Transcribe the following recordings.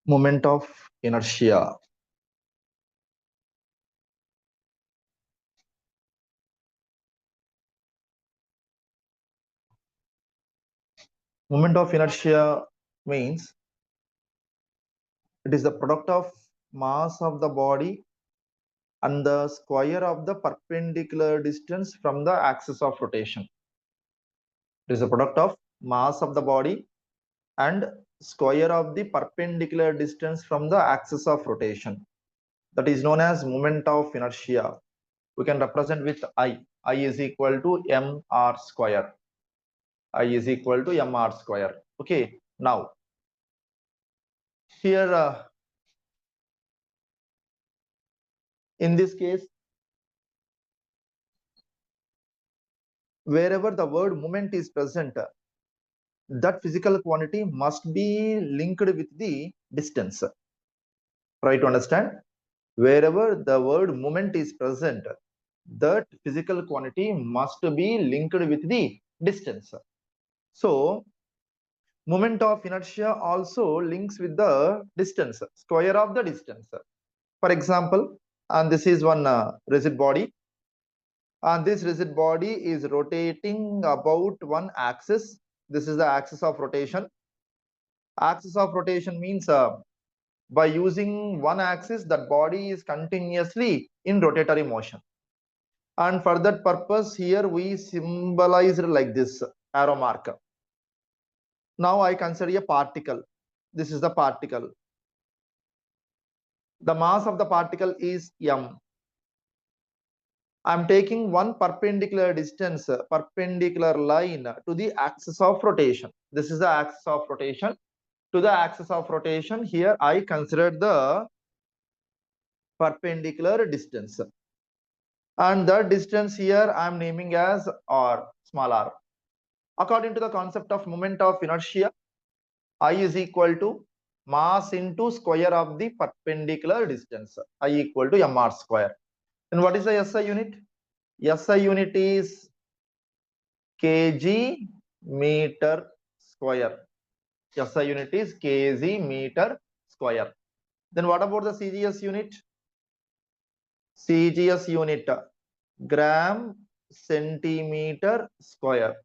Moment of inertia. Moment of inertia means it is the product of mass of the body and the square of the perpendicular distance from the axis of rotation. It is the product of mass of the body and square of the perpendicular distance from the axis of rotation. That is known as moment of inertia. We can represent with I. I is equal to mr square. I is equal to mr square. Okay, now here in this case, wherever the word moment is present, that physical quantity must be linked with the distance. Try to understand. Wherever the word moment is present, that physical quantity must be linked with the distance. So, moment of inertia also links with the distance, square of the distance. For example, and this is one rigid body, and this rigid body is rotating about one axis. This is the axis of rotation. Axis of rotation means by using one axis, that body is continuously in rotatory motion. And for that purpose, here we symbolize like this arrow marker. Now I consider a particle. This is the particle. The mass of the particle is m. I'm taking one perpendicular distance, perpendicular line to the axis of rotation. This is the axis of rotation. To the axis of rotation, here I consider the perpendicular distance. And that distance here I am naming as r, small r. According to the concept of moment of inertia, I is equal to mass into square of the perpendicular distance. I equal to mr square. And what is the SI unit? SI unit is kg meter square. SI unit is kg meter square. Then what about the CGS unit? CGS unit gram centimeter square.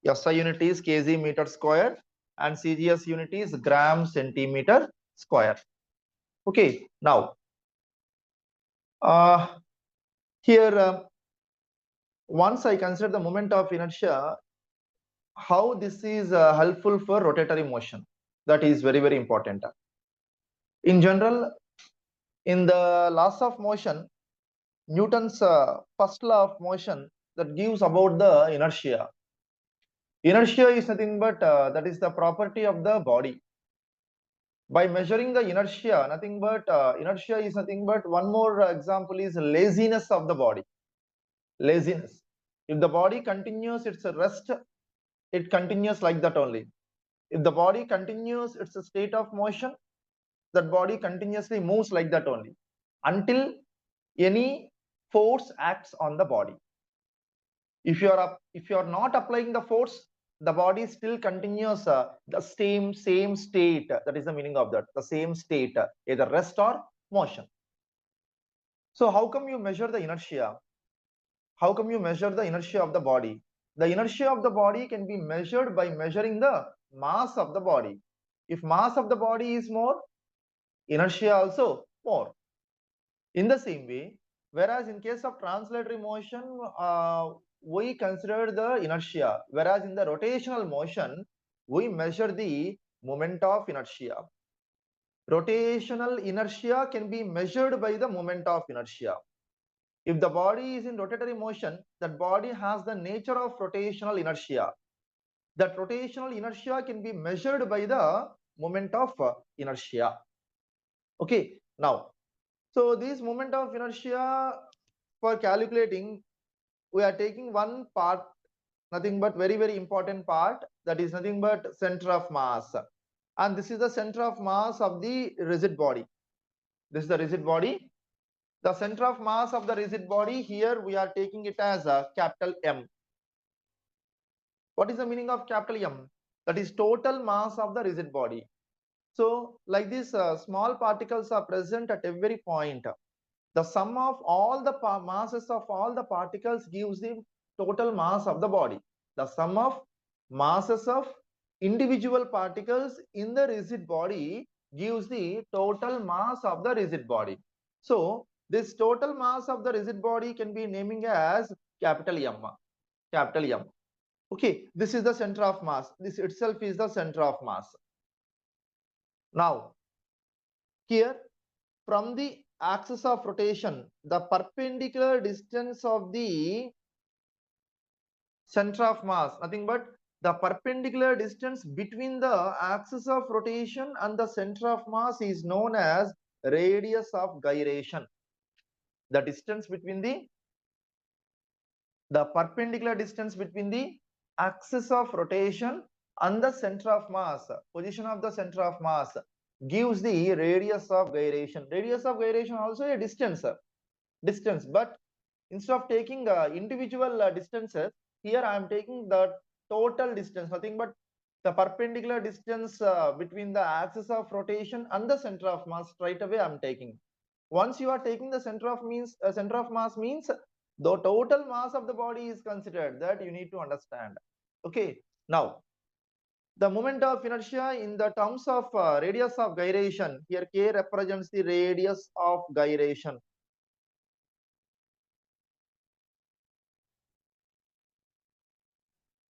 SI unit is kg meter square and CGS unit is gram centimeter square. Okay, now here once I consider the moment of inertia, how this is helpful for rotatory motion, that is very very important. In general, in the laws of motion, Newton's first law of motion that gives about the inertia. Inertia is nothing but that is the property of the body. By measuring the inertia, inertia is nothing but one more example is laziness of the body. Laziness. If the body continues its rest, it continues like that only. If the body continues its state of motion, that body continuously moves like that only until any force acts on the body. If you are not applying the force, the body still continues the same state. That is the meaning of that, the same state, either rest or motion. So how come you measure the inertia? How come you measure the inertia of the body? The inertia of the body can be measured by measuring the mass of the body. If mass of the body is more, inertia also more. In the same way, whereas in case of translatory motion, we consider the inertia, whereas in the rotational motion, we measure the moment of inertia. Rotational inertia can be measured by the moment of inertia. If the body is in rotatory motion, that body has the nature of rotational inertia. That rotational inertia can be measured by the moment of inertia. Okay, now, so this moment of inertia, for calculating, we are taking one part, nothing but very very important part, that is nothing but center of mass. And this is the center of mass of the rigid body. This is the rigid body. The center of mass of the rigid body, here we are taking it as a capital M. What is the meaning of capital M? That is total mass of the rigid body. So like this, small particles are present at every point. The sum of all the masses of all the particles gives the total mass of the body. The sum of masses of individual particles in the rigid body gives the total mass of the rigid body. So this total mass of the rigid body can be naming as capital M. Capital M. Okay, this is the center of mass. This itself is the center of mass. Now, here from the axis of rotation, the perpendicular distance of the center of mass, nothing but the perpendicular distance between the axis of rotation and the center of mass is known as radius of gyration. The distance between the perpendicular distance between the axis of rotation and the center of mass, position of the center of mass, gives the radius of gyration. Radius of gyration also a distance, but instead of taking individual distances, here I am taking the total distance, nothing but the perpendicular distance between the axis of rotation and the center of mass. Straight away I am taking. Once you are taking the center of mass means the total mass of the body is considered, that you need to understand. Okay, now the moment of inertia in the terms of radius of gyration, here k represents the radius of gyration.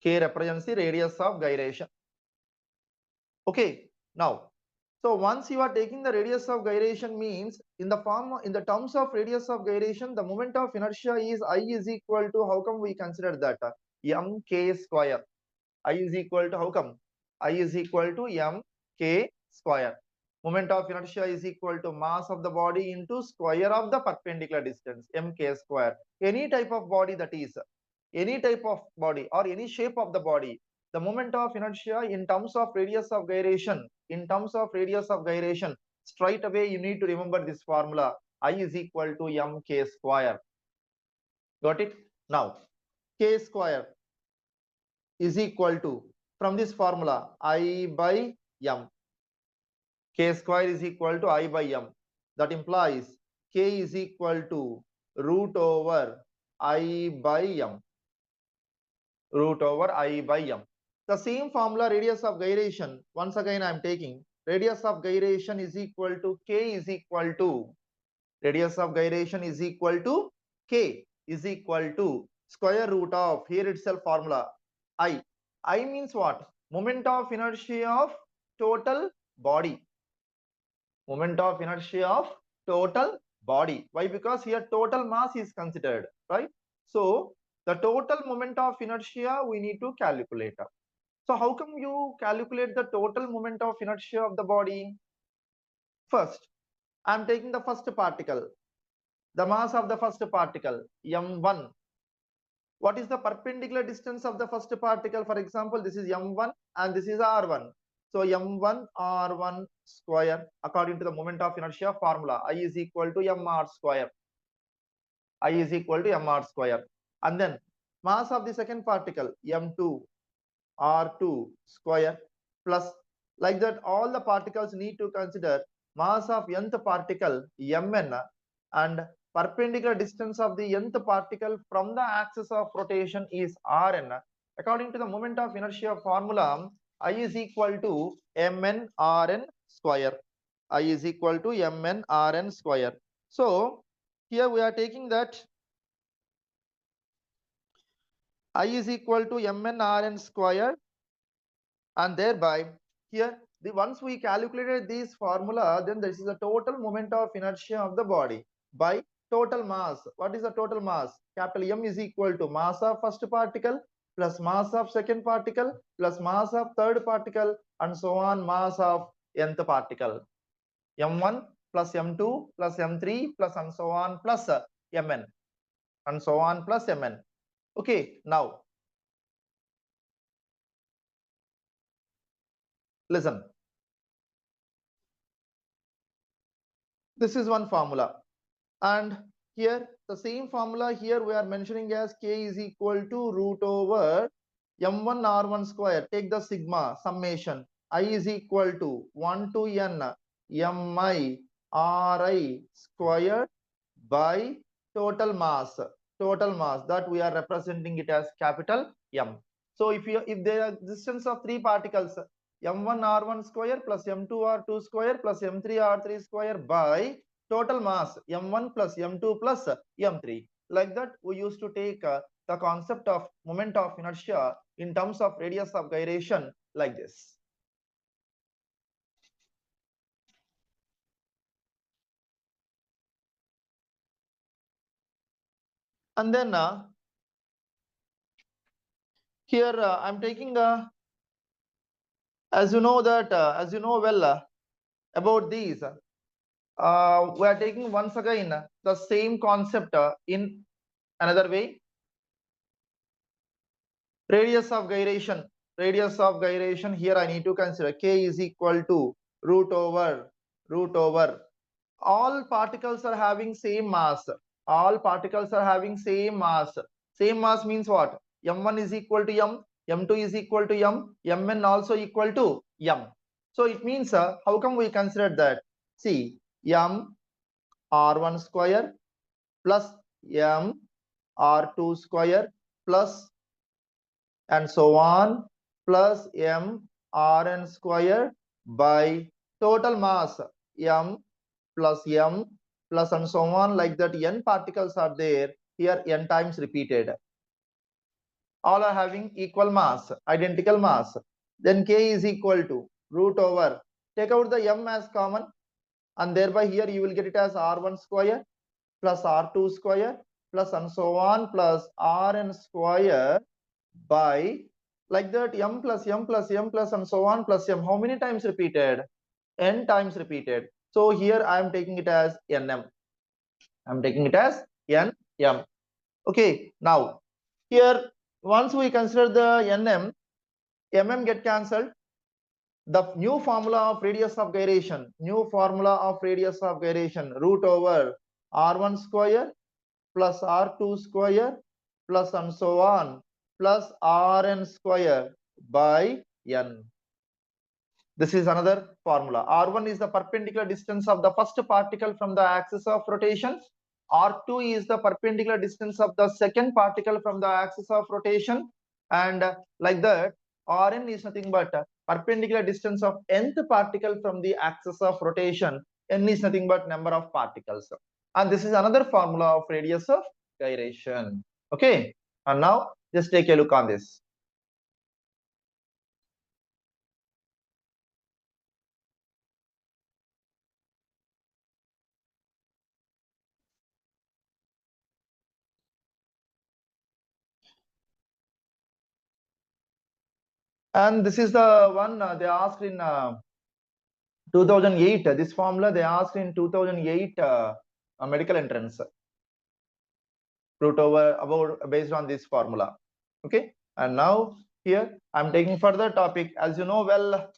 K represents the radius of gyration. Okay, now, so once you are taking the radius of gyration means in the terms of radius of gyration, the moment of inertia is I is equal to, how come we consider that? Mk square. I is equal to, how come? I is equal to mk square. Moment of inertia is equal to mass of the body into square of the perpendicular distance, mk square. Any type of body, that is any type of body or any shape of the body, the moment of inertia in terms of radius of gyration, straight away you need to remember this formula, I is equal to mk square. Got it? Now k square is equal to, from this formula, I by m. K square is equal to I by m. That implies k is equal to root over I by m. Root over I by m. The same formula, radius of gyration, once again I am taking radius of gyration is equal to k is equal to, radius of gyration is equal to k is equal to square root of, here itself formula, I. I means what? Moment of inertia of total body. Moment of inertia of total body. Why? Because here total mass is considered, right? So the total moment of inertia we need to calculate. So how come you calculate the total moment of inertia of the body? First, I am taking the first particle, the mass of the first particle, m1. What is the perpendicular distance of the first particle? For example, this is m1 and this is r1. So m1 r1 square, according to the moment of inertia formula, I is equal to mr square. I is equal to mr square. And then mass of the second particle, m2 r2 square, plus, like that all the particles need to consider mass of nth particle mn and perpendicular distance of the nth particle from the axis of rotation is rn. According to the moment of inertia formula, I is equal to mn rn square. I is equal to mn rn square. So here we are taking that I is equal to mn rn square, and thereby here the once we calculated this formula, then this is the total moment of inertia of the body by total mass. What is the total mass? Capital M is equal to mass of first particle plus mass of second particle plus mass of third particle and so on, mass of nth particle, m1 plus m2 plus m3 plus and so on plus mn and so on plus mn. Okay, now listen, this is one formula. And here the same formula here we are mentioning as k is equal to root over m1 r1 square. Take the sigma summation I is equal to 1 to n mi ri squared by total mass that we are representing it as capital M. So if there are existence of three particles, m1 r1 square plus m2 r2 square plus m3 r3 square by total mass m1 plus m2 plus m3. Like that, we used to take the concept of moment of inertia in terms of radius of gyration like this. And then here I'm taking as you know that as you know well about these we are taking once again the same concept in another way. Radius of gyration here I need to consider k is equal to root over all particles are having same mass. All particles are having same mass. Same mass means what? M1 is equal to M, M2 is equal to M, Mn also equal to M. So it means how come we consider that? See, M R1 square plus M R2 square plus and so on plus M Rn square by total mass M plus M plus and so on like that n particles are there here n times repeated. All are having equal mass, identical mass. Then k is equal to root over. Take out the m as common and thereby here you will get it as r1 square plus r2 square plus and so on plus rn square by like that m plus m plus m plus and so on plus m. How many times repeated? N times repeated. So here I am taking it as nm. I'm taking it as nm. Okay, now here once we consider the nm, mm get cancelled. The new formula of radius of gyration, root over r1 square plus r2 square plus and so on plus rn square by n. This is another formula. R1 is the perpendicular distance of the first particle from the axis of rotation. R2 is the perpendicular distance of the second particle from the axis of rotation. And like that, Rn is nothing but perpendicular distance of nth particle from the axis of rotation. N is nothing but number of particles. And this is another formula of radius of gyration. Okay. And now just take a look on this. And this is the one they asked in 2008. This formula they asked in 2008 medical entrance. Root over about based on this formula. Okay. And now here I'm taking further topic as you know well,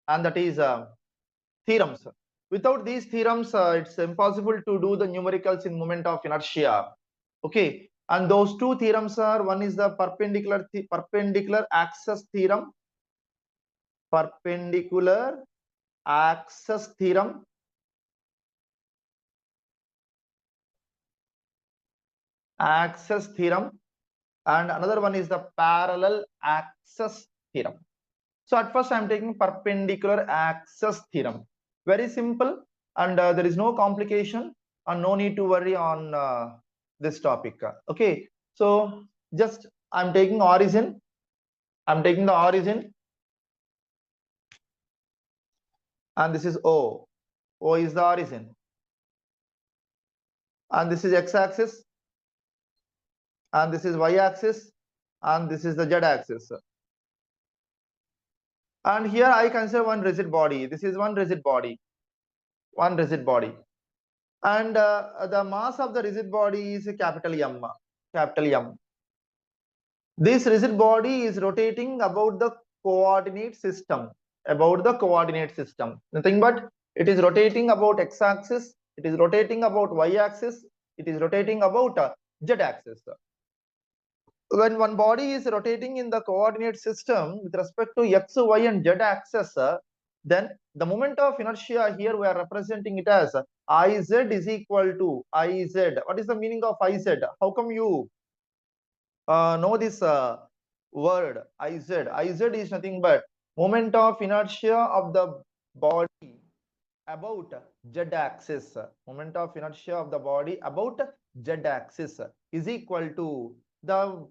and that is theorems. Without these theorems, it's impossible to do the numericals in moment of inertia. Okay. And those two theorems are, one is the perpendicular axis theorem, perpendicular axis theorem, and another one is the parallel axis theorem. So at first I'm taking perpendicular axis theorem. Very simple, and there is no complication and no need to worry on this topic. Okay, so just I'm taking origin. I'm taking the origin, and this is O. O is the origin, and this is x-axis, and this is y-axis, and this is the z-axis. And here I consider one rigid body. This is one rigid body, and the mass of the rigid body is capital M. This rigid body is rotating about the coordinate system. Nothing but it is rotating about x-axis, it is rotating about y-axis, it is rotating about z-axis. when one body is rotating in the coordinate system with respect to x, y, and z axis, then the moment of inertia here we are representing it as Iz is equal to Iz. What is the meaning of Iz? How come you know this word Iz? Iz is nothing but moment of inertia of the body about z axis. Moment of inertia of the body about z axis is equal to the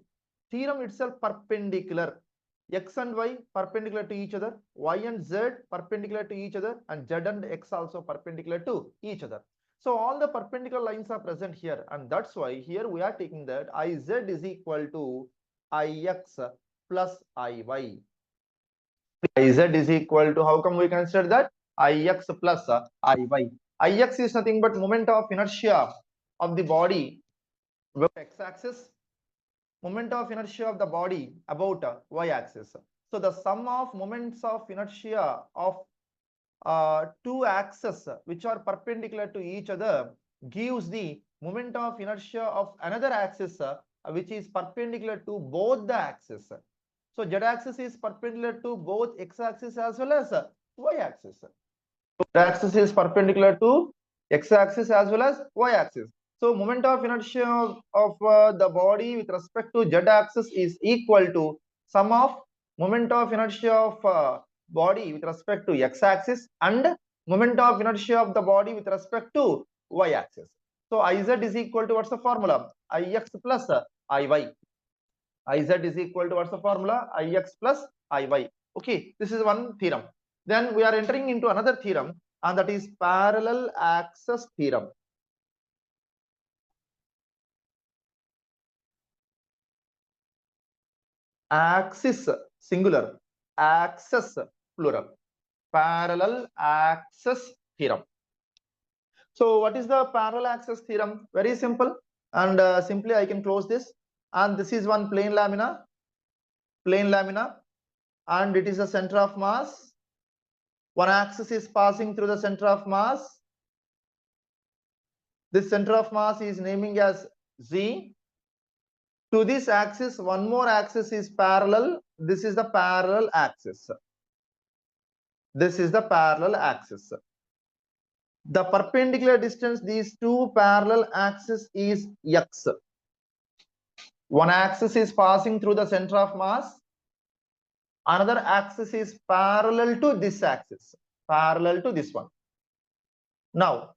theorem itself perpendicular. X and y perpendicular to each other, y and z perpendicular to each other, and z and x also perpendicular to each other. So all the perpendicular lines are present here, and that's why here we are taking that Iz is equal to Ix plus Iy. Iz is equal to, how come we consider that? Ix plus Iy. Ix is nothing but moment of inertia of the body about x-axis, moment of inertia of the body about y-axis. So the sum of moments of inertia of two axes which are perpendicular to each other gives the moment of inertia of another axis which is perpendicular to both the axes. So z-axis is perpendicular to both x-axis as well as y-axis. Z-axis is perpendicular to x-axis as well as y-axis. So moment of inertia of the body with respect to z-axis is equal to sum of moment of inertia of body with respect to x-axis and moment of inertia of the body with respect to y-axis. So Iz is equal to, what's the formula? Ix plus Iy. Iz is equal to, what's the formula? Ix plus Iy. Okay, this is one theorem. Then we are entering into another theorem, and that is parallel axis theorem. Axis singular, axis plural. Parallel axis theorem. So what is the parallel axis theorem? Very simple, and simply I can close this. And this is one plane lamina, and it is the center of mass. One axis is passing through the center of mass. This center of mass is naming as Z. To this axis, one more axis is parallel. This is the parallel axis. This is the parallel axis. The perpendicular distance these two parallel axes is x. One axis is passing through the center of mass. Another axis is parallel to this axis, parallel to this one. Now,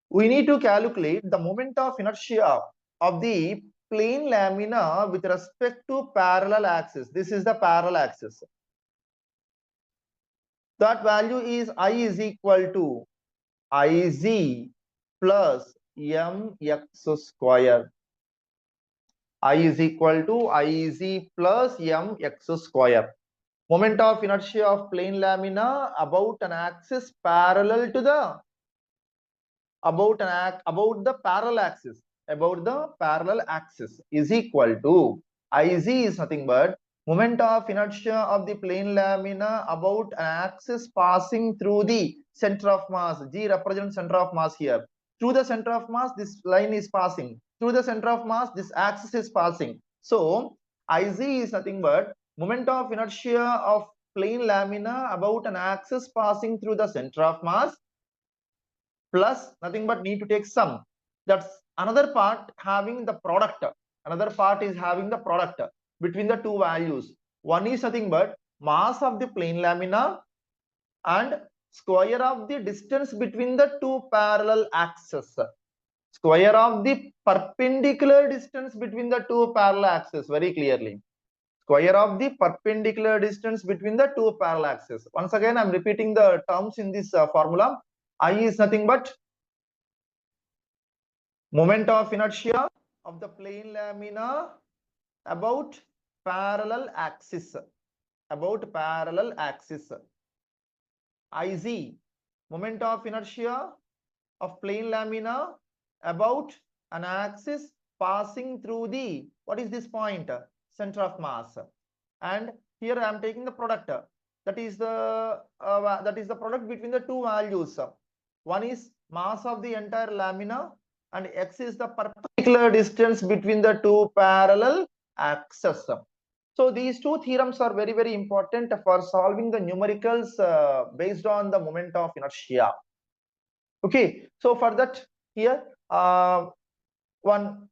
we need to calculate the moment of inertia of the plane lamina with respect to parallel axis. This is the parallel axis. That value is I is equal to Iz plus mx square. I is equal to Iz plus mx square. Moment of inertia of plane lamina about an axis parallel to the about the parallel axis is equal to Iz is nothing but moment of inertia of the plane lamina about an axis passing through the center of mass. G represents center of mass here. Through the center of mass, this line is passing. Through the center of mass, this axis is passing. So Iz is nothing but moment of inertia of plane lamina about an axis passing through the center of mass plus nothing but need to take sum. That's another part having the product. Another part is having the product between the two values. One is nothing but mass of the plane lamina and square of the distance between the two parallel axes. Square of the perpendicular distance between the two parallel axes, very clearly. Square of the perpendicular distance between the two parallel axes. Once again, I'm repeating the terms in this formula. I is nothing but moment of inertia of the plane lamina about parallel axis. About parallel axis. Iz, moment of inertia of plane lamina about an axis passing through the, what is this point? Center of mass. And here I am taking the product. That is the product between the two values. One is mass of the entire lamina, and x is the perpendicular distance between the two parallel axis. So these two theorems are very, very important for solving the numericals based on the moment of inertia. Okay, so for that here, one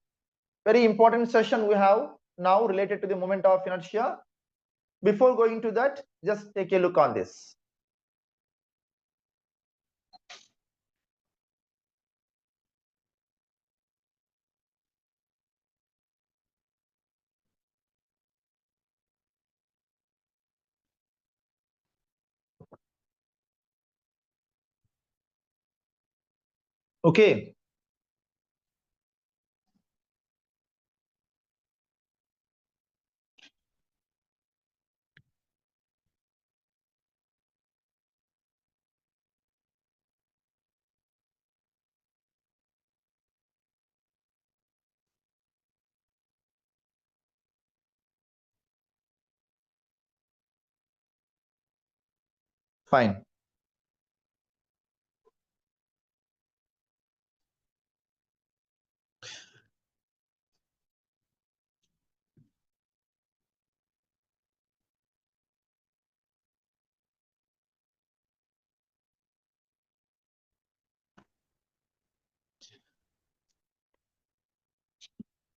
very important session we have now related to the moment of inertia. Before going to that, just take a look on this. Okay, fine.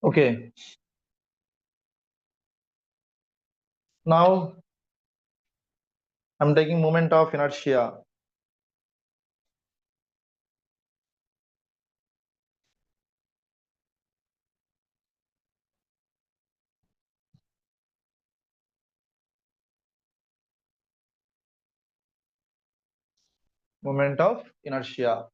Okay, now I'm taking moment of inertia. Moment of inertia.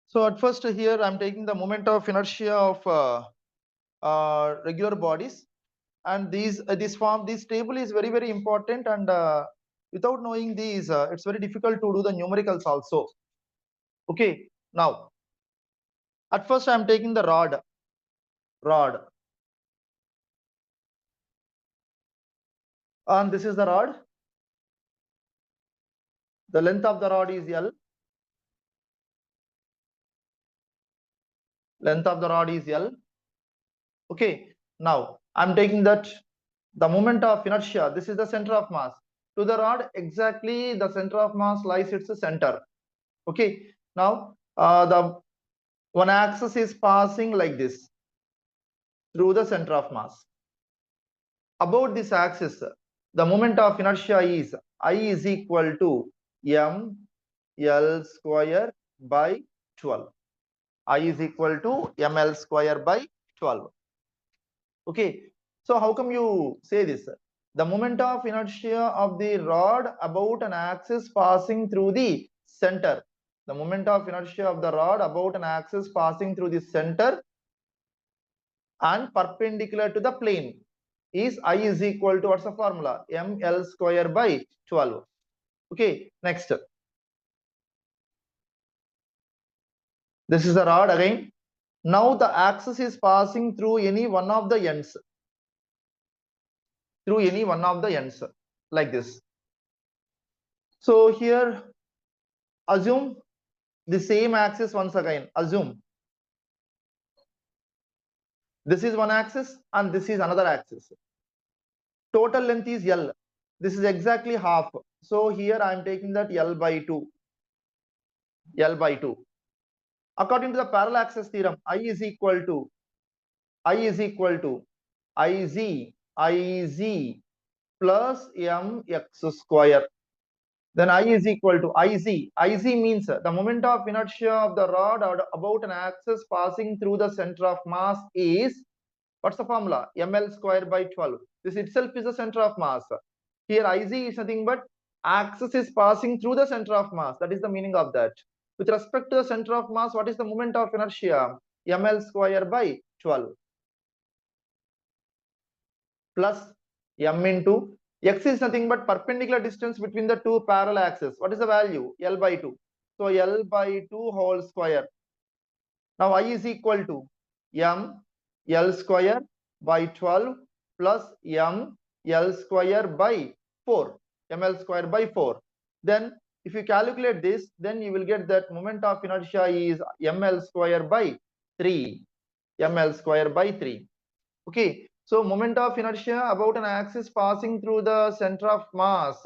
So at first here I'm taking the moment of inertia of regular bodies, and this table is very, very important, and without knowing these it's very difficult to do the numericals also. Okay, now at first I'm taking the rod, and this is the rod. The length of the rod is L. Length of the rod is L. Okay, now I'm taking that the moment of inertia, this is the center of mass. To the rod, exactly the center of mass lies its center. Okay, now the one axis is passing like this through the center of mass. About this axis, the moment of inertia is I is equal to m L square by 12. I is equal to ml square by 12. Okay, so how come you say this? The moment of inertia of the rod about an axis passing through the center. The moment of inertia of the rod about an axis passing through the center and perpendicular to the plane is I is equal to, what's the formula? ml square by 12. Okay, next. This is the rod again. Now the axis is passing through any one of the ends. Through any one of the ends, like this. So here, assume the same axis once again. Assume this is one axis and this is another axis. Total length is L. This is exactly half. So here I am taking that L by 2. L by 2. According to the parallel axis theorem, I is equal to Iz plus mx square. Then I is equal to Iz. Iz means the moment of inertia of the rod about an axis passing through the center of mass is, what's the formula? ml square by 12. This itself is the center of mass. Here Iz is nothing but axis is passing through the center of mass. That is the meaning of that. With respect to the center of mass, what is the moment of inertia? ml square by 12 plus m into x is nothing but perpendicular distance between the two parallel axes. What is the value? L by 2. So L by 2 whole square. Now I is equal to m L square by 12 plus m L square by 4. ml square by 4. Then if you calculate this, then you will get that moment of inertia is ml square by 3. ml square by 3. Okay, so moment of inertia about an axis passing through the center of mass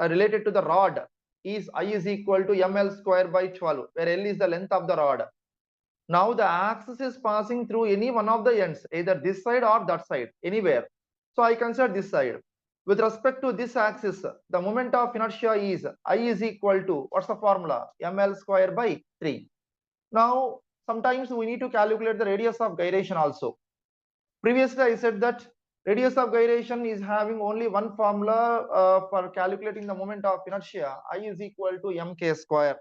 related to the rod is I is equal to ml square by 12, where L is the length of the rod. Now the axis is passing through any one of the ends, either this side or that side, anywhere. So I consider this side. With respect to this axis, the moment of inertia is I is equal to, what's the formula? ml square by 3. Now, sometimes we need to calculate the radius of gyration also. Previously, I said that radius of gyration is having only one formula for calculating the moment of inertia. I is equal to mk square.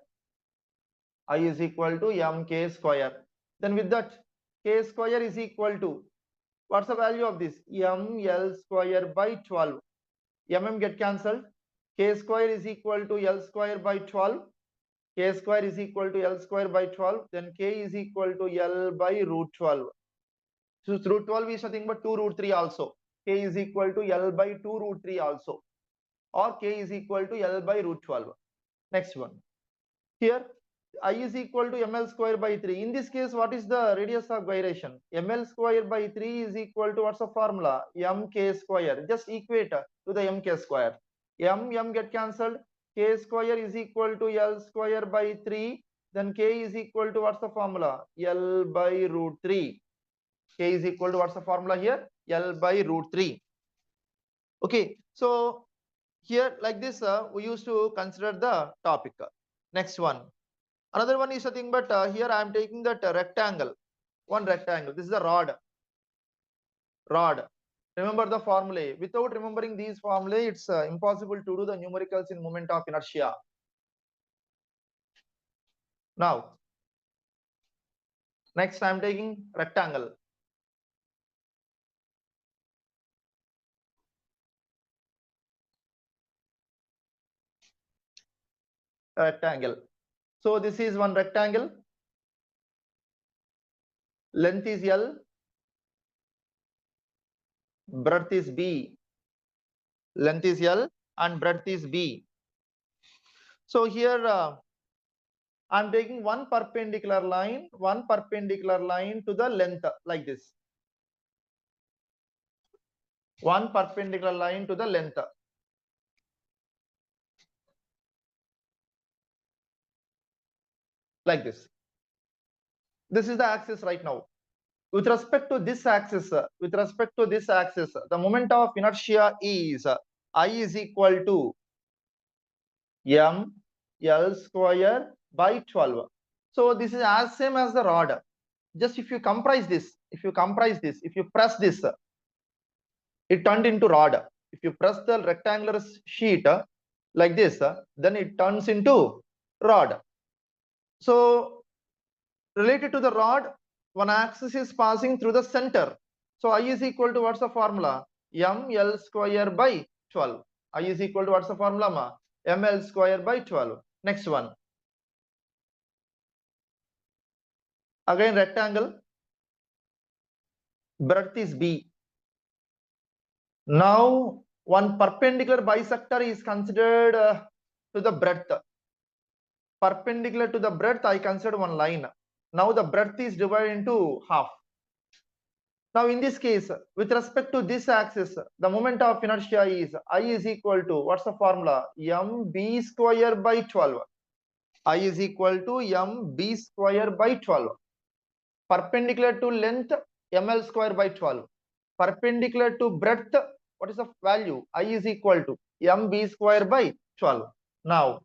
I is equal to mk square. Then with that, k square is equal to, what's the value of this? ml square by 12. Get cancelled. K square is equal to L square by 12. K square is equal to L square by 12. Then K is equal to L by root 12. So root 12 is nothing but 2 root 3 also. K is equal to L by 2 root 3 also. Or K is equal to L by root 12. Next one. Here, I is equal to ml square by 3. In this case, what is the radius of gyration? ml square by 3 is equal to, what's the formula? mk square. Just equate to the mk square. M get cancelled. K square is equal to L square by 3. Then K is equal to, what's the formula? L by root 3. K is equal to, what's the formula here? L by root 3. Okay, so here like this, we used to consider the topic. Next one. Another one is nothing but here I am taking that rectangle. One rectangle. This is the rod. Rod. Remember the formulae. Without remembering these formulae, it's impossible to do the numericals in moment of inertia. Now, next I am taking rectangle. Rectangle. So this is one rectangle. Length is L. Breadth is B. Length is L and breadth is B. So here I'm taking one perpendicular line to the length like this. One perpendicular line to the length. Like this. This is the axis right now. With respect to this axis, the moment of inertia is I is equal to m L square by 12. So this is as same as the rod. Just if you press this, it turned into rod. If you press the rectangular sheet like this, then it turns into rod. So related to the rod, one axis is passing through the center. So I is equal to, what's the formula? ml square by 12. I is equal to, what's the formula, ma? ml square by 12. Next one. Again rectangle. Breadth is B. Now one perpendicular bisector is considered to the breadth. Perpendicular to the breadth, I consider one line. Now the breadth is divided into half. Now in this case, with respect to this axis, the moment of inertia is I is equal to, what's the formula? mb square by 12. I is equal to mb square by 12. Perpendicular to length, ml square by 12. Perpendicular to breadth, what is the value? I is equal to mb square by 12. Now,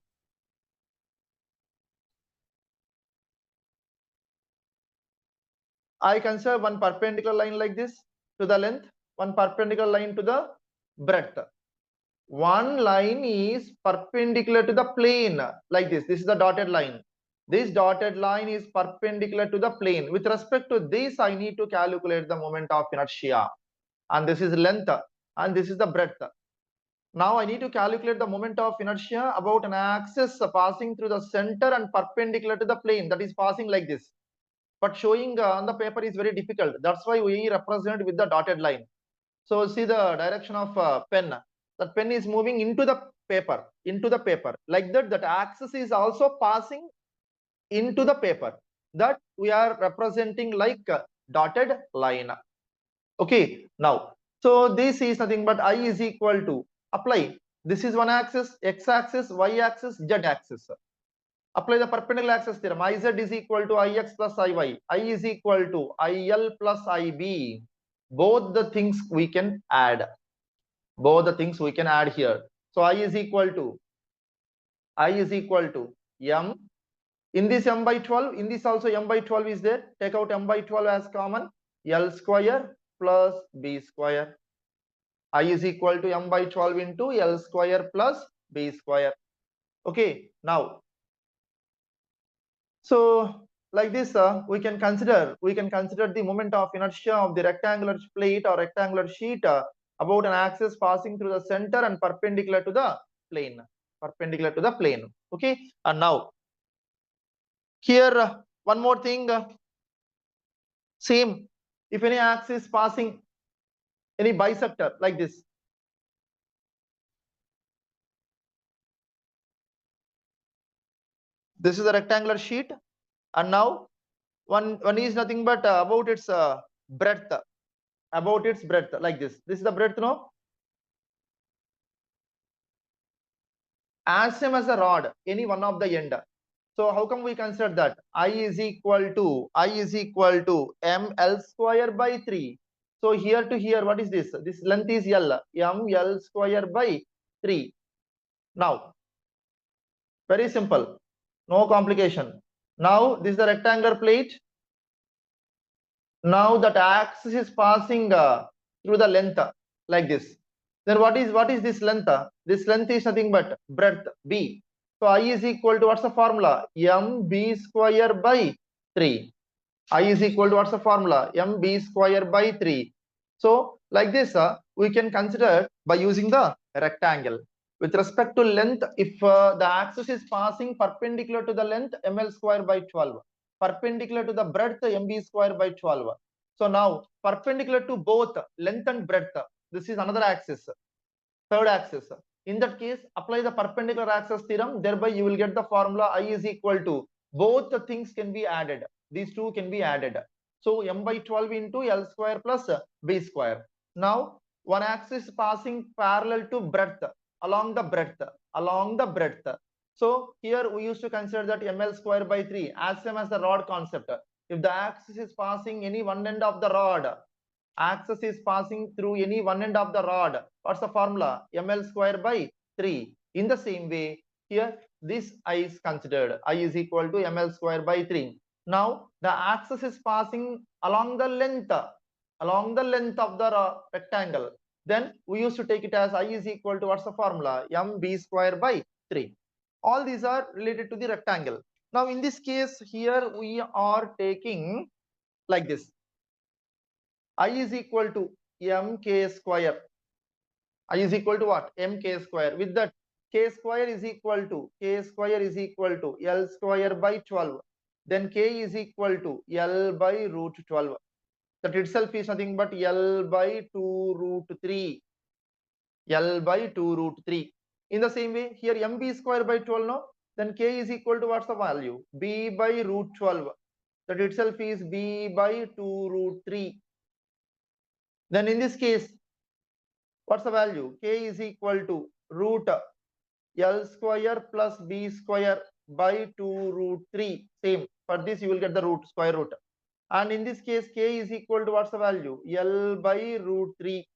I consider one perpendicular line like this to the length, one perpendicular line to the breadth. One line is perpendicular to the plane like this. This is the dotted line. This dotted line is perpendicular to the plane. With respect to this, I need to calculate the moment of inertia. And this is length and this is the breadth. Now I need to calculate the moment of inertia about an axis passing through the center and perpendicular to the plane, that is passing like this. But showing on the paper is very difficult. That's why we represent with the dotted line. So see the direction of pen. The pen is moving into the paper, like that. That axis is also passing into the paper. That we are representing like a dotted line. Okay. Now, so this is nothing but I is equal to apply. This is one axis, x axis, y axis, z axis. Apply the perpendicular axis theorem. Iz is equal to ix plus iy. I is equal to il plus ib. Both the things we can add. Both the things we can add here. So I is equal to m. In this m by 12, in this also m by 12 is there. Take out m by 12 as common. L square plus b square. I is equal to m by 12 into L square plus b square. Okay. Now, so like this, we can consider the moment of inertia of the rectangular plate or rectangular sheet about an axis passing through the center and perpendicular to the plane. Okay. And now here one more thing. Same. If any axis passing any bisector like this. This is a rectangular sheet, and now one is nothing but about its breadth. About its breadth like this. This is the breadth, no? As same as a rod, any one of the end. So how come we consider that? I is equal to ml square by 3. So here to here, what is this? This length is L, ml square by 3. Now, very simple, no complication. Now this is the rectangular plate. Now that axis is passing through the length like this. Then what is this length? This length is nothing but breadth b. So I is equal to, what's the formula? mb square by 3. I is equal to, what's the formula? mb square by 3. So like this, we can consider by using the rectangle. With respect to length, if the axis is passing perpendicular to the length, ml square by 12. Perpendicular to the breadth, mb square by 12. So now perpendicular to both length and breadth, this is another axis, third axis. In that case, apply the perpendicular axis theorem. Thereby, you will get the formula I is equal to, both the things can be added. These two can be added. So m by 12 into L square plus b square. Now, one axis passing parallel to breadth, along the breadth. So here we used to consider that ml square by 3 as same as the rod concept. If the axis is passing any one end of the rod, axis is passing through any one end of the rod, what's the formula? ml square by 3. In the same way, here this I is considered. I is equal to ml square by 3. Now the axis is passing along the length of the rectangle. Then we used to take it as I is equal to, what's the formula? mb square by 3. All these are related to the rectangle. Now in this case, here we are taking like this. I is equal to mk square. I is equal to what? Mk square. With that, k square is equal to L square by 12. Then k is equal to L by root 12. That itself is nothing but L by 2 root 3. L by 2 root 3. In the same way, here mb square by 12, no? Then k is equal to, what's the value? B by root 12. That itself is b by 2 root 3. Then in this case, what's the value? K is equal to root L square plus b square by 2 root 3. Same. For this, you will get the root, square root. And in this case, K is equal to, what's the value? L by root 3.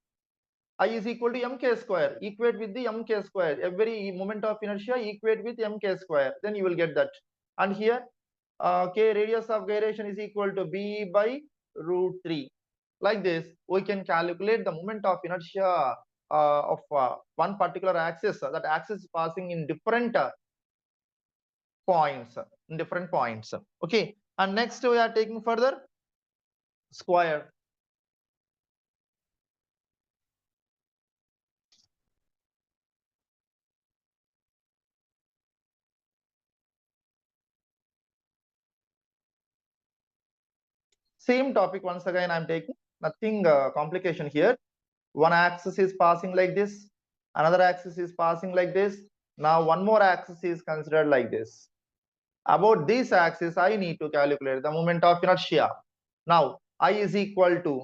I is equal to mk square. Equate with the mk square. Every moment of inertia equate with mk square. Then you will get that. And here, k radius of gyration is equal to b by root 3. Like this, we can calculate the moment of inertia of one particular axis. That axis is passing in different points. Okay. And next we are taking further square. Same topic once again I'm taking. Nothing complication here. One axis is passing like this, another axis is passing like this. Now one more axis is considered like this. About this axis, I need to calculate the moment of inertia. Now I is equal to,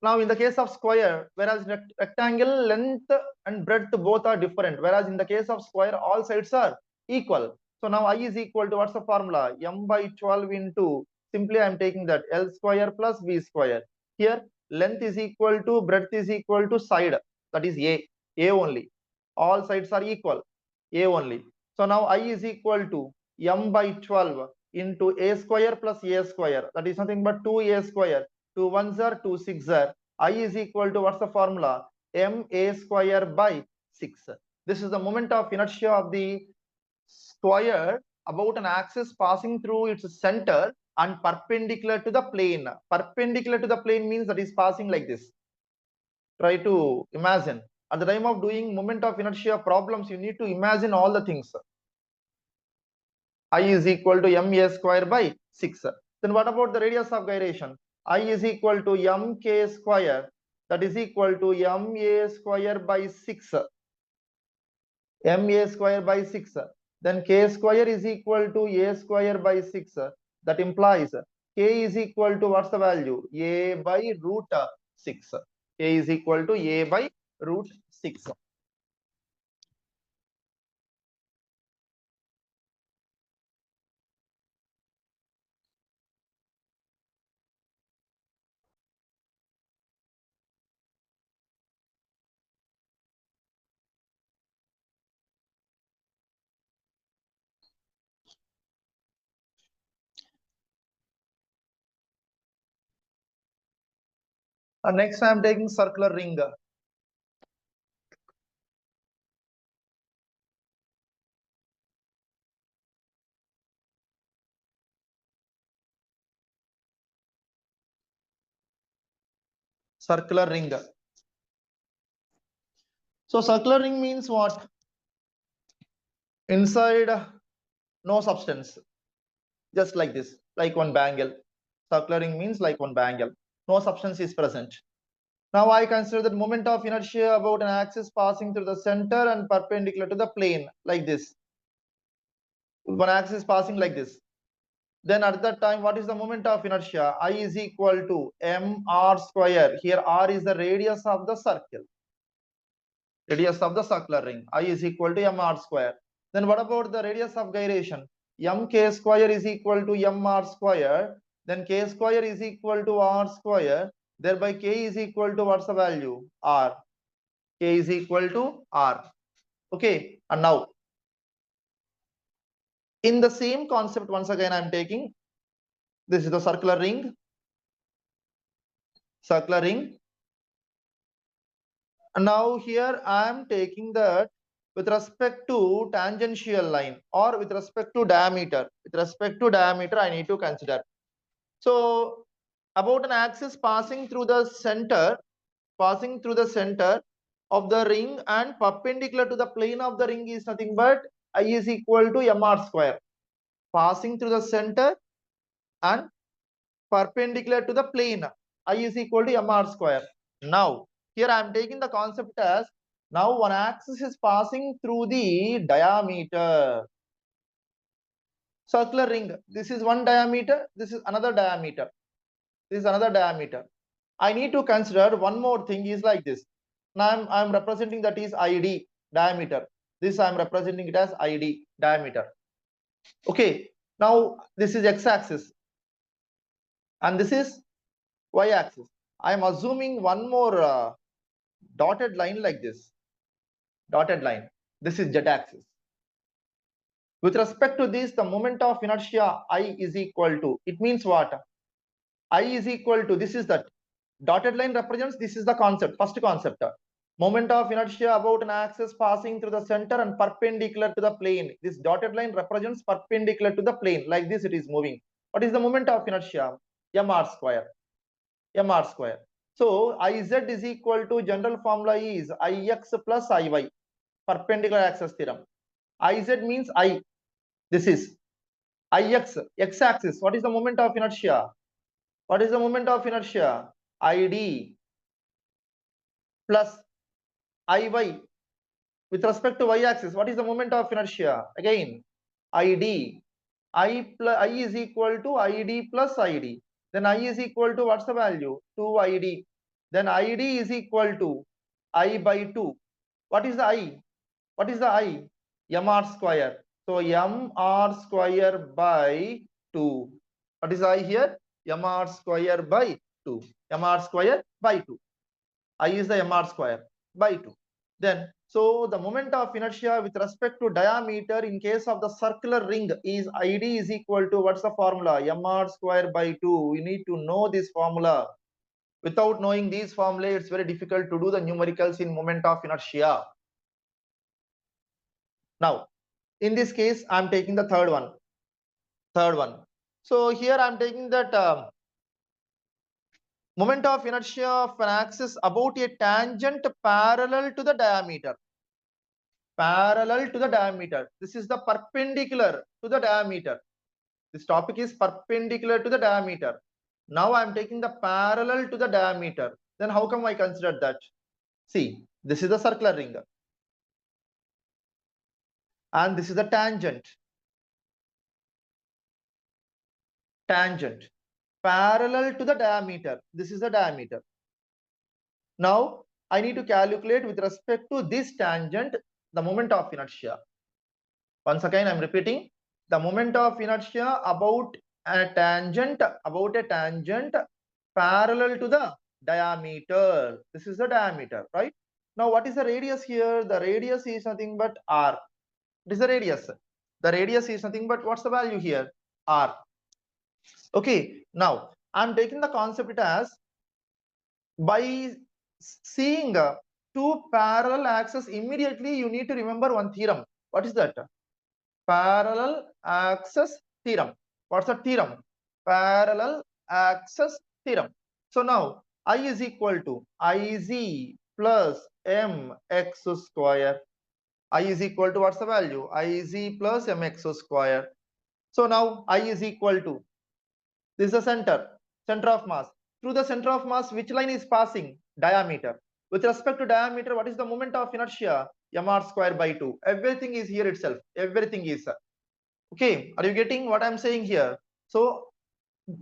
now in the case of square, whereas rectangle length and breadth both are different, whereas in the case of square all sides are equal. So now I is equal to, what's the formula? M by 12 into, simply I am taking that L square plus B square. Here length is equal to breadth is equal to side, that is A only. All sides are equal, A only. So now I is equal to m by 12 into a square plus a square, that is nothing but 2a square. 2 ones are 2 6 are. I is equal to, what's the formula? ma square by 6. This is the moment of inertia of the square about an axis passing through its center and perpendicular to the plane. Perpendicular to the plane means that is passing like this. Try to imagine. At the time of doing moment of inertia problems, you need to imagine all the things. I is equal to ma square by 6. Then what about the radius of gyration? I is equal to mk square, that is equal to ma square by 6. Ma square by 6. Then k square is equal to a square by 6. That implies k is equal to, what's the value? A by root 6. K is equal to a by root 6. And next I am taking circular ring. Circular ring. So circular ring means what? Inside no substance, just like this, like one bangle. Circular ring means like one bangle, no substance is present. Now I consider that moment of inertia about an axis passing through the center and perpendicular to the plane, like this. One axis passing like this. Then at that time, what is the moment of inertia? I is equal to mr square. Here r is the radius of the circle, radius of the circular ring. I is equal to mr square. Then what about the radius of gyration? Mk square is equal to mr square. Then k square is equal to r square. Thereby k is equal to, what's the value? R. K is equal to R. Okay. And now in the same concept, once again I'm taking, this is the circular ring. Circular ring. And now here I am taking that with respect to tangential line or with respect to diameter. With respect to diameter, I need to consider. So about an axis passing through the center of the ring and perpendicular to the plane of the ring is nothing but I is equal to mr square. Passing through the center and perpendicular to the plane, I is equal to mr square. Now here I am taking the concept as, now one axis is passing through the diameter. Circular ring, this is one diameter, this is another diameter, this is another diameter. I need to consider one more thing is like this. Now I'm representing that is id, diameter. This I'm representing it as id, diameter. Okay. Now this is x-axis and this is y-axis. I am assuming one more dotted line like this, dotted line. This is z-axis. With respect to this, the moment of inertia I is equal to, it means what? I is equal to, this is that dotted line represents, this is the concept, first concept. Moment of inertia about an axis passing through the center and perpendicular to the plane. This dotted line represents perpendicular to the plane. Like this it is moving. What is the moment of inertia? mr square. mr square. So Iz is equal to, general formula is Ix plus Iy, perpendicular axis theorem. Iz means I. This is Ix, x-axis. What is the moment of inertia? What is the moment of inertia? Id plus Iy with respect to y-axis. What is the moment of inertia? Again, Id. I is equal to Id plus Id. Then I is equal to, what's the value? 2Id. Then Id is equal to I by 2. What is the I? What is the I? mr square. So mr square by 2. What is I here? mr square by 2. mr square by 2. I is the mr square by 2. Then, so the moment of inertia with respect to diameter in case of the circular ring is Id is equal to, what's the formula? mr square by 2. We need to know this formula. Without knowing these formulae, it's very difficult to do the numericals in moment of inertia. Now, in this case, I'm taking the third one. So here I'm taking that moment of inertia of an axis about a tangent parallel to the diameter. Parallel to the diameter. This is the perpendicular to the diameter. This topic is perpendicular to the diameter. Now I'm taking the parallel to the diameter. Then how come I consider that? See, this is the circular ring. And this is the tangent. Tangent. Parallel to the diameter. This is the diameter. Now, I need to calculate with respect to this tangent the moment of inertia. Once again, I'm repeating the moment of inertia about a tangent parallel to the diameter. This is the diameter, right? Now, what is the radius here? The radius is nothing but r. It is the radius. The radius is nothing but, what's the value here? R. Okay. Now, I'm taking the concept as, by seeing two parallel axes, immediately you need to remember one theorem. What is that? Parallel axis theorem. What's the theorem? Parallel axis theorem. So now I is equal to Iz plus mx square. I is equal to, what's the value? Iz plus mx square. So now I is equal to, this is the center of mass. Through the center of mass, which line is passing? Diameter. With respect to diameter, what is the moment of inertia? mr square by 2. Everything is here itself. Everything is. Okay, are you getting what I'm saying here? So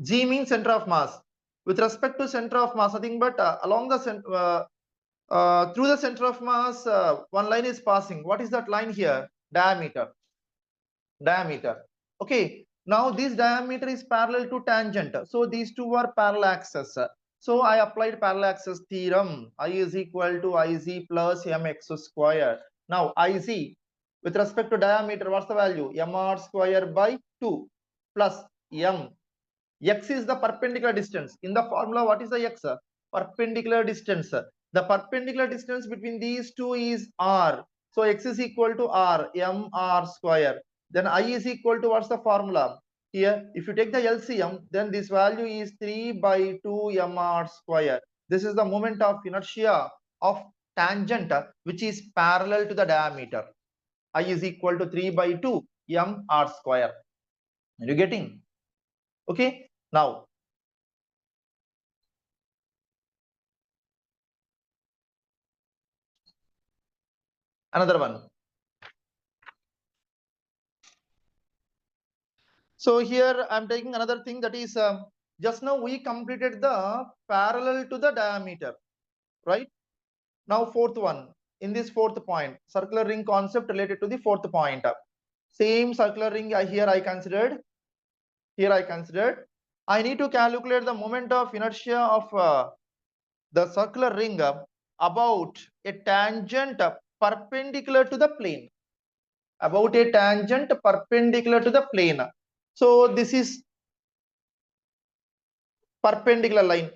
G means center of mass. With respect to center of mass, nothing but along the through the center of mass, one line is passing. What is that line here? Diameter. Diameter. Okay. Now this diameter is parallel to tangent. So these two are parallel axes. So I applied parallel axis theorem. I is equal to Iz plus mx square. Now Iz with respect to diameter, what's the value? mr square by 2 plus m. X is the perpendicular distance. In the formula, what is the x? Perpendicular distance. The perpendicular distance between these two is r. So x is equal to r, mr square. Then I is equal to, what's the formula? Here, if you take the LCM, then this value is 3 by 2 mr square. This is the moment of inertia of tangent which is parallel to the diameter. I is equal to 3 by 2 mr square. Are you getting? Okay. Now, another one. So here I'm taking another thing, that is just now we completed the parallel to the diameter, right? Now fourth one, in this fourth point, circular ring concept related to the fourth point. Same circular ring here I considered. I need to calculate the moment of inertia of the circular ring about a tangent perpendicular to the plane. About a tangent perpendicular to the plane. So this is perpendicular line.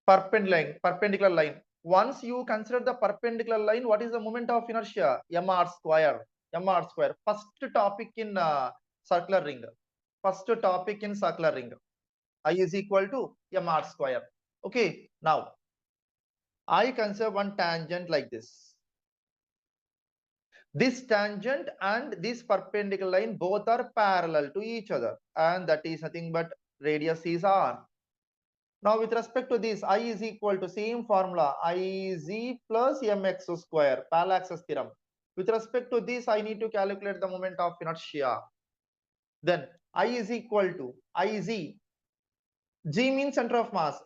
Perpendicular line. Once you consider the perpendicular line, what is the moment of inertia? mr square. mr square. First topic in circular ring. First topic in circular ring. I is equal to mr square. Okay. Now I consider one tangent like this. This tangent and this perpendicular line both are parallel to each other, and that is nothing but radius is r. Now with respect to this, I is equal to same formula, Iz plus mx square, parallax theorem. With respect to this, I need to calculate the moment of inertia. Then I is equal to Iz. G means center of mass.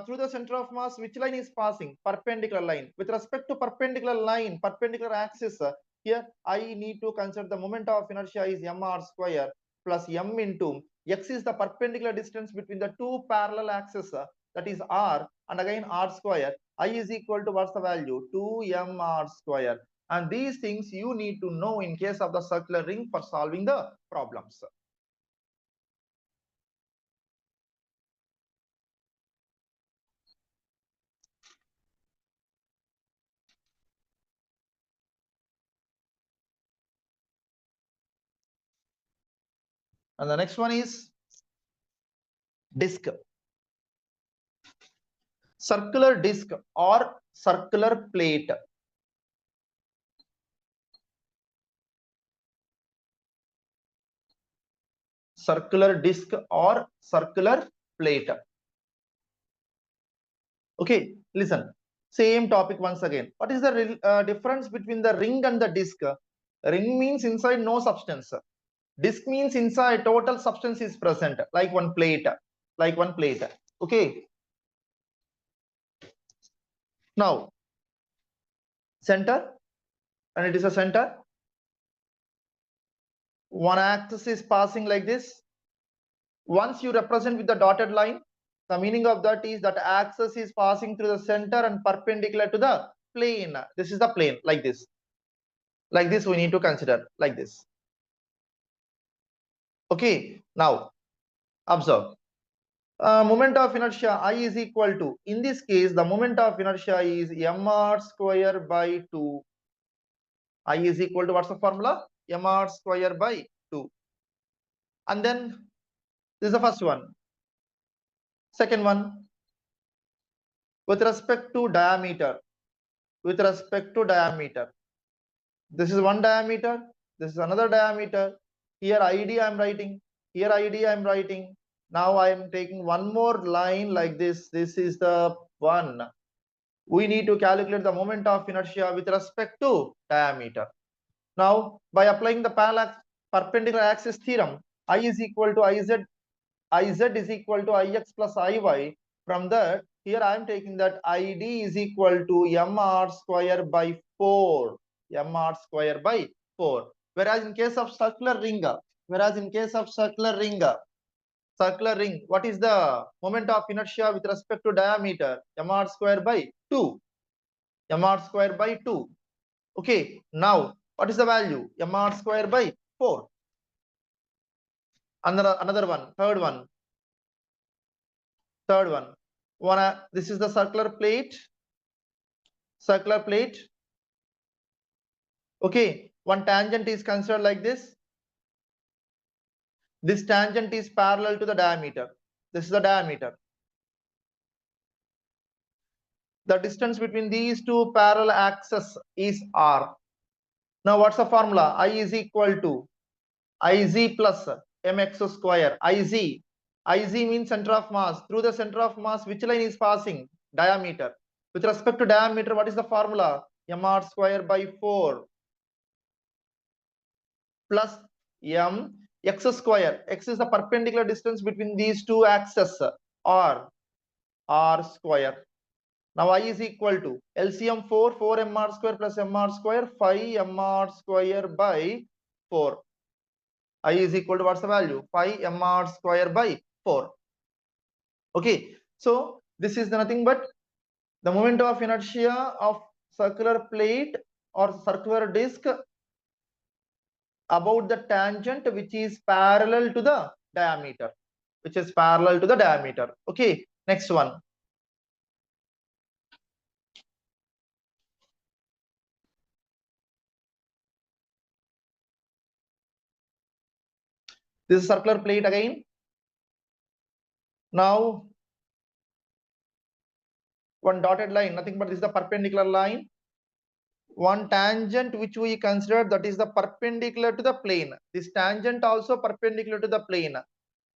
Through the center of mass, which line is passing? Perpendicular line. With respect to perpendicular line, perpendicular axis, here I need to consider the moment of inertia is mr square plus m into x is the perpendicular distance between the two parallel axes, that is r, and again r square. I is equal to what's the value? 2mr square. And these things you need to know in case of the circular ring for solving the problems. And the next one is disk. Circular disc or circular plate. Circular disc or circular plate. Okay, listen. Same topic once again. What is the difference between the ring and the disc? Ring means inside no substance. Disc means inside total substance is present, like one plate. Like one plate. Okay. Now, center, and it is a center. One axis is passing like this. Once you represent with the dotted line, the meaning of that is that axis is passing through the center and perpendicular to the plane. This is the plane, like this. Like this, we need to consider like this. Okay, now observe. Moment of inertia I is equal to, in this case, the moment of inertia is mr square by 2. I is equal to what's the formula? Mr square by 2. And then this is the first one. Second one, with respect to diameter. With respect to diameter. This is one diameter. This is another diameter. Here ID I am writing. Here ID I am writing. Now I am taking one more line like this. This is the one. We need to calculate the moment of inertia with respect to diameter. Now, by applying the parallax perpendicular axis theorem, I is equal to Iz is equal to Ix plus Iy. From that, here I am taking that ID is equal to mr square by 4. Mr square by 4. Whereas in case of circular ring, what is the moment of inertia with respect to diameter? Mr square by 2. Mr square by 2. Okay, now what is the value? Mr square by 4. Another one, third one. This is the circular plate. Okay, one tangent is considered like this. This tangent is parallel to the diameter. This is the diameter. The distance between these two parallel axes is r. Now what's the formula? I is equal to Iz plus mx square. Iz means center of mass. Through the center of mass, which line is passing? Diameter. With respect to diameter, what is the formula? mr square by 4 plus m x square. X is the perpendicular distance between these two axes, r square. Now I is equal to LCM 4 mr square plus mr square 5 mr square by 4. I is equal to what's the value? 5 mr square by 4. Okay, so this is nothing but The moment of inertia of circular plate or circular disc about the tangent which is parallel to the diameter, okay. Next one, this is circular plate again. Now one dotted line, nothing but this is the perpendicular line. One tangent which we consider, that is the perpendicular to the plane. This tangent also perpendicular to the plane.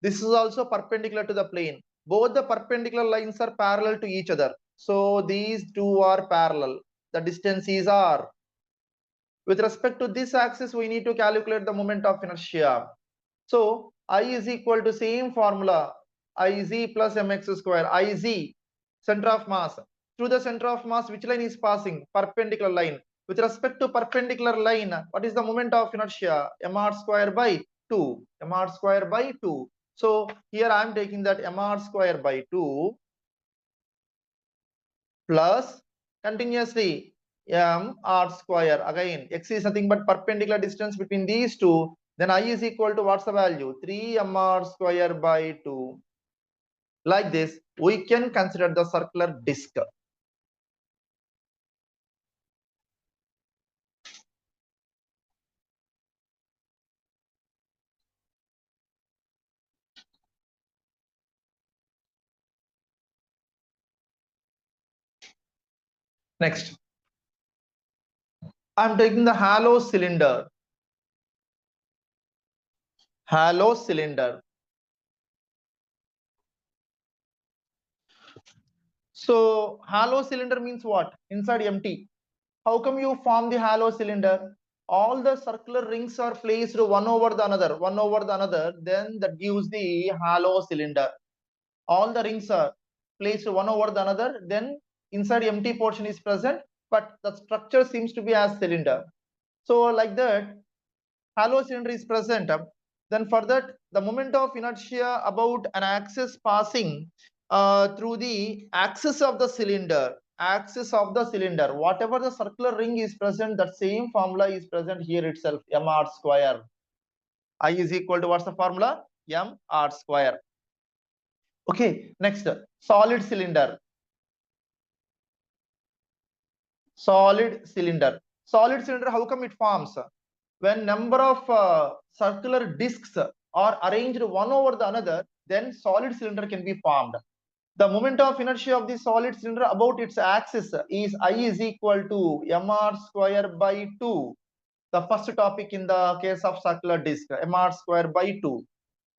This is also perpendicular to the plane. Both the perpendicular lines are parallel to each other. So these two are parallel. The distance is r. With respect to this axis, we need to calculate the moment of inertia. So I is equal to same formula, Iz plus mx square. Iz, center of mass. Through the center of mass, which line is passing? Perpendicular line. With respect to perpendicular line, what is the moment of inertia? Mr square by 2. Mr square by 2. So here I am taking that mr square by 2 plus continuously mr square. Again, x is nothing but perpendicular distance between these two. Then I is equal to what's the value? 3 mr square by 2. Like this, we can consider the circular disc. Next, I'm taking the hollow cylinder. Hollow cylinder. So hollow cylinder means what? Inside empty. How come you form the hollow cylinder? All the circular rings are placed one over the another, then that gives the hollow cylinder. All the rings are placed one over the another, then inside empty portion is present, but the structure seems to be as cylinder. So like that, hollow cylinder is present. Then for that, the moment of inertia about an axis passing through the axis of the cylinder, whatever the circular ring is present, that same formula is present here itself, mr square. I is equal to what's the formula? Mr square. Okay, next, solid cylinder. Solid cylinder. Solid cylinder, how come it forms? When number of circular discs are arranged one over the another, then solid cylinder can be formed. The moment of inertia of the solid cylinder about its axis is I is equal to mr square by 2. The first topic in the case of circular disc, mr square by 2.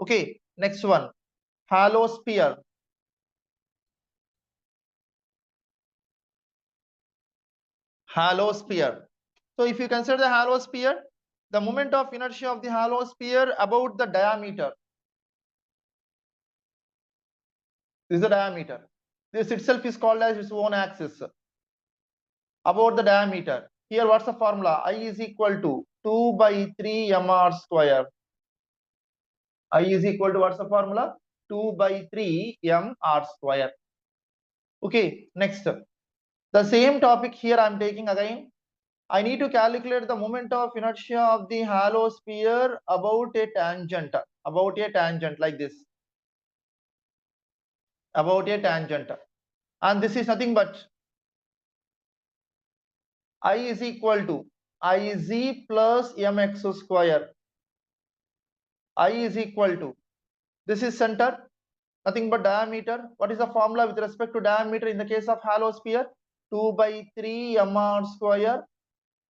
Okay, next one, hollow sphere. Hollow sphere. So if you consider the hollow sphere, the moment of inertia of the hollow sphere about the diameter. This is the diameter. This itself is called as its own axis. About the diameter. Here what's the formula? I is equal to 2 by 3 mr square. I is equal to what's the formula? 2 by 3 mr square. Okay, next. The same topic here I am taking again. I need to calculate the moment of inertia of the hollow sphere about a tangent. About a tangent like this. About a tangent. And this is nothing but I is equal to Iz plus mx square. I is equal to, this is center, nothing but diameter. What is the formula with respect to diameter in the case of hollow sphere? 2 by 3 mr square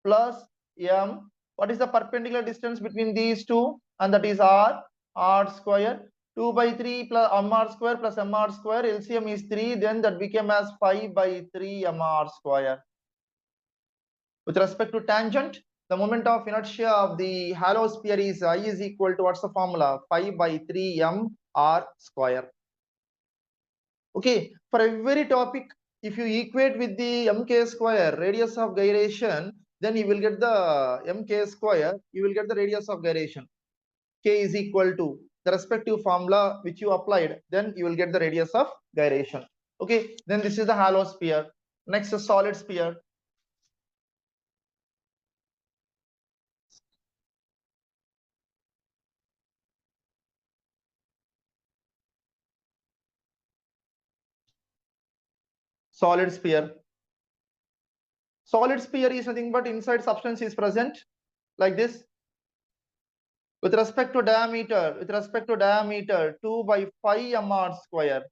plus m. What is the perpendicular distance between these two? And that is r square. 2 by 3 plus mr square plus mr square, LCM is 3, then that became as 5 by 3 mr square. With respect to tangent, the moment of inertia of the hollow sphere is I is equal to, what's the formula? 5 by 3 mr square. Okay, for every topic, if you equate with the mk square, radius of gyration, then you will get the mk square, you will get the radius of gyration. K is equal to the respective formula which you applied, then you will get the radius of gyration. Okay, then this is the hollow sphere. Next, a solid sphere. Solid sphere. Solid sphere is nothing but inside substance is present like this. With respect to diameter, 2 by 5 mr square,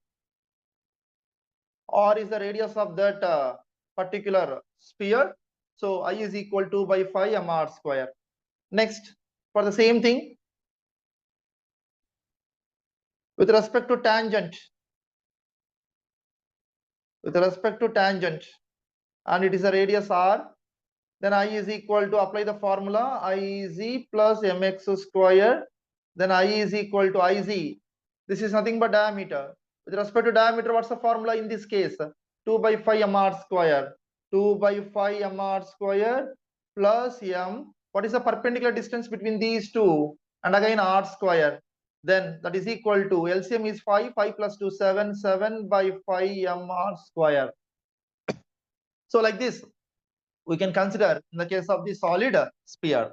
or is the radius of that particular sphere. So I is equal to by 5 mr square. Next, for the same thing, with respect to tangent, and it is a radius r, then I is equal to, apply the formula, Iz plus mx square, then I is equal to Iz. This is nothing but diameter. With respect to diameter, what's the formula in this case? 2 by 5 mr square. 2 by 5 mr square plus m. What is the perpendicular distance between these two? And again r square. Then that is equal to, LCM is 5, 5 plus 2, 7, 7 by 5 mr square. So like this, we can consider in the case of the solid sphere.